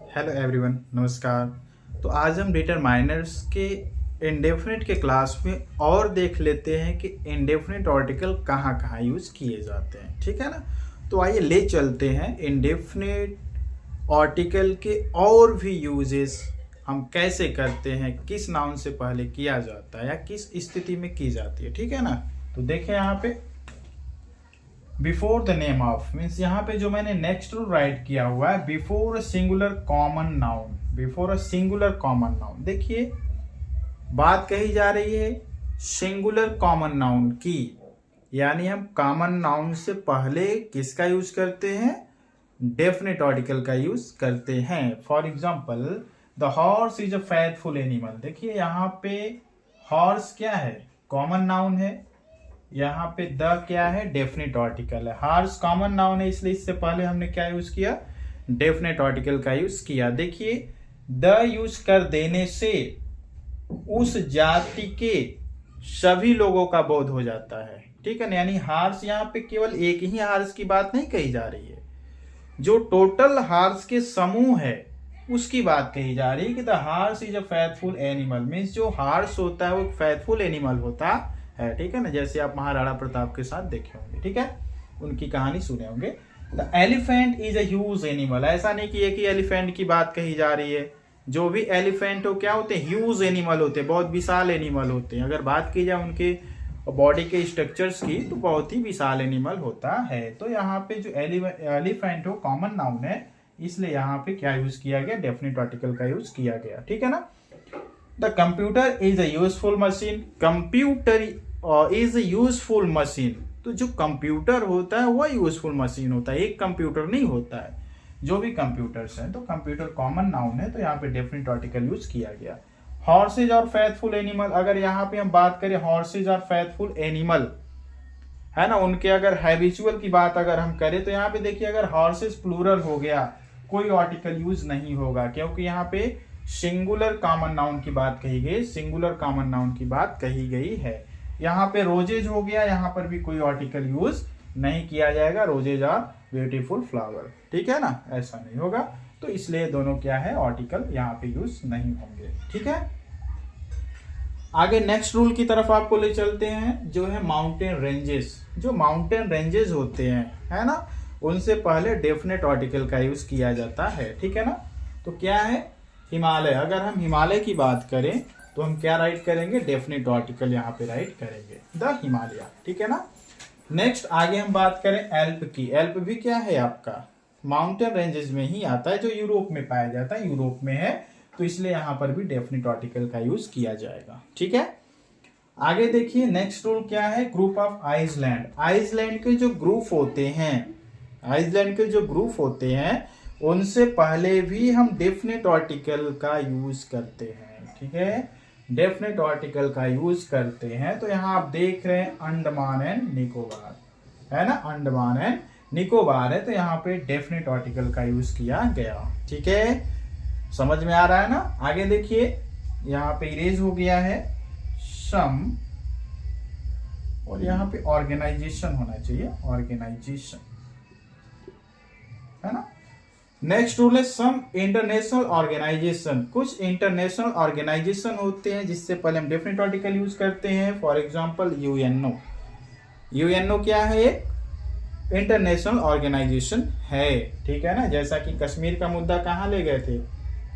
Hello everyone, नमस्कार। तो आज हम डिटरमाइनर्स के इंडेफिनिट के क्लास में और देख लेते हैं कि इंडेफिनिट आर्टिकल कहाँ कहाँ यूज़ किए जाते हैं। ठीक है ना। तो आइए ले चलते हैं इंडेफिनिट आर्टिकल के और भी यूजेस हम कैसे करते हैं, किस नाउन से पहले किया जाता है या किस स्थिति में की जाती है। ठीक है ना। तो देखें यहाँ पे before the name of means यहाँ पे जो मैंने नेक्स्ट रूल राइट किया हुआ है before a singular common noun, before a singular common noun. देखिए बात कही जा रही है सिंगुलर कॉमन नाउन की, यानी हम कॉमन नाउन से पहले किसका यूज करते हैं, डेफिनेट आर्टिकल का यूज करते हैं। For example the horse is a faithful animal. देखिए यहाँ पे हॉर्स क्या है, कॉमन नाउन है, यहाँ पे द क्या है, डेफिनेट आर्टिकल है। हॉर्स कॉमन नाउन है, इसलिए इससे पहले हमने क्या यूज किया, डेफिनेट आर्टिकल का यूज किया। देखिए द यूज कर देने से उस जाति के सभी लोगों का बोध हो जाता है। ठीक है ना। यानी हॉर्स यहाँ पे केवल एक ही हॉर्स की बात नहीं कही जा रही है, जो टोटल हॉर्स के समूह है उसकी बात कही जा रही है कि the horse is a faithful animal. Means जो हॉर्स होता है वो फेथफुल एनिमल होता है। ठीक है ना। जैसे आप महाराणा प्रताप के साथ देखे होंगे, ठीक है, उनकी कहानी सुने होंगे। The elephant is a huge animal. ऐसा नहीं कि एक ही एलिफेंट की बात कही जा रही है, जो भी एलिफेंट हो क्या होते हैं, ह्यूज एनिमल होते हैं, बहुत विशाल एनिमल होते हैं। अगर बात की जाए उनके बॉडी के स्ट्रक्चर्स की तो बहुत ही विशाल एनिमल होता है। तो यहाँ पे जो एलिफेंट हो कॉमन नाउन है, इसलिए यहाँ पे क्या यूज किया गया, डेफिनेट आर्टिकल का यूज किया गया। ठीक है ना। The computer is a useful machine. Computer is a useful machine. तो जो कंप्यूटर होता है वह यूजफुल मशीन होता है, एक कंप्यूटर नहीं होता है। जो भी कंप्यूटर्स हैं, तो कंप्यूटर कॉमन नाउन है, तो यहाँ पे डेफिनेट आर्टिकल यूज किया गया। हॉर्सेज और फेथफुल एनिमल, अगर यहाँ पे हम बात करें हॉर्सेज और फेथफुल एनिमल है ना, उनके अगर हैबिचुअल की बात अगर हम करें तो यहाँ पे देखिए अगर हॉर्सेज प्लूरल हो गया कोई आर्टिकल यूज नहीं होगा, क्योंकि यहाँ पे सिंगुलर कॉमन नाउन की बात कही गई, सिंगुलर कॉमन नाउन की बात कही गई है। यहाँ पे रोजेज हो गया, यहाँ पर भी कोई आर्टिकल यूज नहीं किया जाएगा, रोजेज आर ब्यूटीफुल फ्लावर। ठीक है ना, ऐसा नहीं होगा। तो इसलिए दोनों क्या है, आर्टिकल यहाँ पे यूज नहीं होंगे। ठीक है। आगे नेक्स्ट रूल की तरफ आपको ले चलते हैं, जो है माउंटेन रेंजेस। जो माउंटेन रेंजेस होते हैं है ना, उनसे पहले डेफिनेट आर्टिकल का यूज किया जाता है। ठीक है ना। तो क्या है, हिमालय। अगर हम हिमालय की बात करें तो हम क्या राइट करेंगे, डेफिनेट आर्टिकल यहाँ पे राइट करेंगे, द हिमालय। ठीक है ना। नेक्स्ट आगे हम बात करें एल्प की। एल्प भी क्या है, आपका माउंटेन रेंजेस में ही आता है, जो यूरोप में पाया जाता है, यूरोप में है, तो इसलिए यहां पर भी डेफिनेट आर्टिकल का यूज किया जाएगा। ठीक है। आगे देखिए नेक्स्ट रूल क्या है, ग्रुप ऑफ आइसलैंड। आइसलैंड के जो ग्रुप होते हैं, आइसलैंड के जो ग्रुप होते हैं उनसे पहले भी हम डेफिनेट आर्टिकल का यूज करते हैं। ठीक है, डेफिनेट आर्टिकल का यूज करते हैं। तो यहां आप देख रहे हैं अंडमान एंड निकोबार है ना, अंडमान एंड निकोबार है, तो यहाँ पे डेफिनेट आर्टिकल का यूज किया गया। ठीक है, समझ में आ रहा है ना। आगे देखिए यहाँ पे इरेज हो गया है सम, और यहाँ पे ऑर्गेनाइजेशन होना चाहिए, ऑर्गेनाइजेशन है ना। नेक्स्ट रूल है सम इंटरनेशनल ऑर्गेनाइजेशन। कुछ इंटरनेशनल ऑर्गेनाइजेशन होते हैं जिससे पहले हम डेफिनेट आर्टिकल यूज करते हैं। For example UNO. यूएनओ क्या है, एक इंटरनेशनल ऑर्गेनाइजेशन है। ठीक है ना। जैसा कि कश्मीर का मुद्दा कहाँ ले गए थे,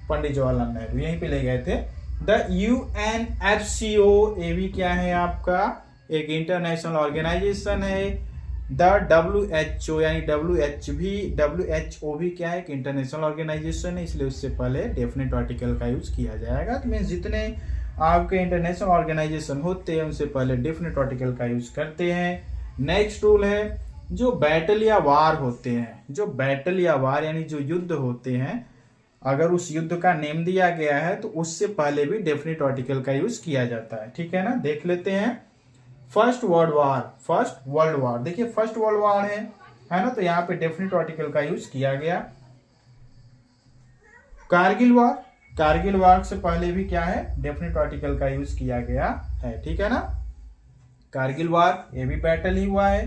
पंडित जवाहरलाल नेहरू यहीं पे ले गए थे। द यूएनएफसीओ, ये भी क्या है आपका, एक इंटरनेशनल ऑर्गेनाइजेशन है। द डब्ल्यूएचओ यानी डब्ल्यूएचओ भी क्या है, एक इंटरनेशनल ऑर्गेनाइजेशन है, इसलिए उससे पहले डेफिनेट आर्टिकल का यूज किया जाएगा। तो मीन जितने आपके इंटरनेशनल ऑर्गेनाइजेशन होते हैं उनसे पहले डेफिनेट आर्टिकल का यूज करते हैं। नेक्स्ट रूल है जो बैटल या वार होते हैं, जो बैटल या वार यानी जो युद्ध होते हैं, अगर उस युद्ध का नेम दिया गया है तो उससे पहले भी डेफिनेट आर्टिकल का यूज किया जाता है। ठीक है ना। देख लेते हैं first world war, first world war. देखिए फर्स्ट वर्ल्ड वार है ना, तो यहाँ पे डेफिनेट आर्टिकल का यूज किया गया। कारगिल वार, कारगिल वार से पहले भी क्या है, डेफिनेट आर्टिकल का यूज किया गया है। ठीक है ना। कारगिल वार ये भी बैटल ही हुआ है।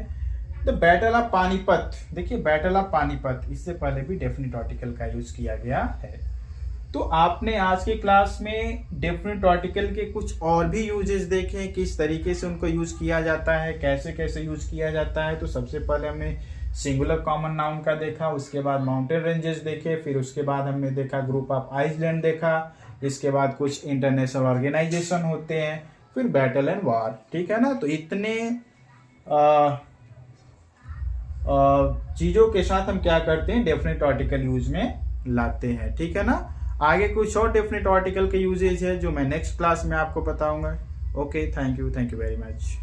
द बैटल ऑफ पानीपत, देखिए बैटल ऑफ पानीपत, इससे पहले भी डेफिनेट आर्टिकल का यूज किया गया है। तो आपने आज की क्लास में डेफिनेट आर्टिकल के कुछ और भी यूजेस देखे, किस तरीके से उनको यूज किया जाता है, कैसे कैसे यूज किया जाता है। तो सबसे पहले हमने सिंगुलर कॉमन नाउन का देखा, उसके बाद माउंटेन रेंजेस देखे, फिर उसके बाद हमने देखा ग्रुप ऑफ आइसलैंड देखा, इसके बाद कुछ इंटरनेशनल ऑर्गेनाइजेशन होते हैं, फिर बैटल एंड वार। ठीक है ना। तो इतने चीजों के साथ हम क्या करते हैं, डेफिनेट आर्टिकल यूज में लाते हैं। ठीक है ना। आगे कुछ और डेफिनेट आर्टिकल के यूजेज है जो मैं नेक्स्ट क्लास में आपको बताऊंगा। Okay, thank you very much.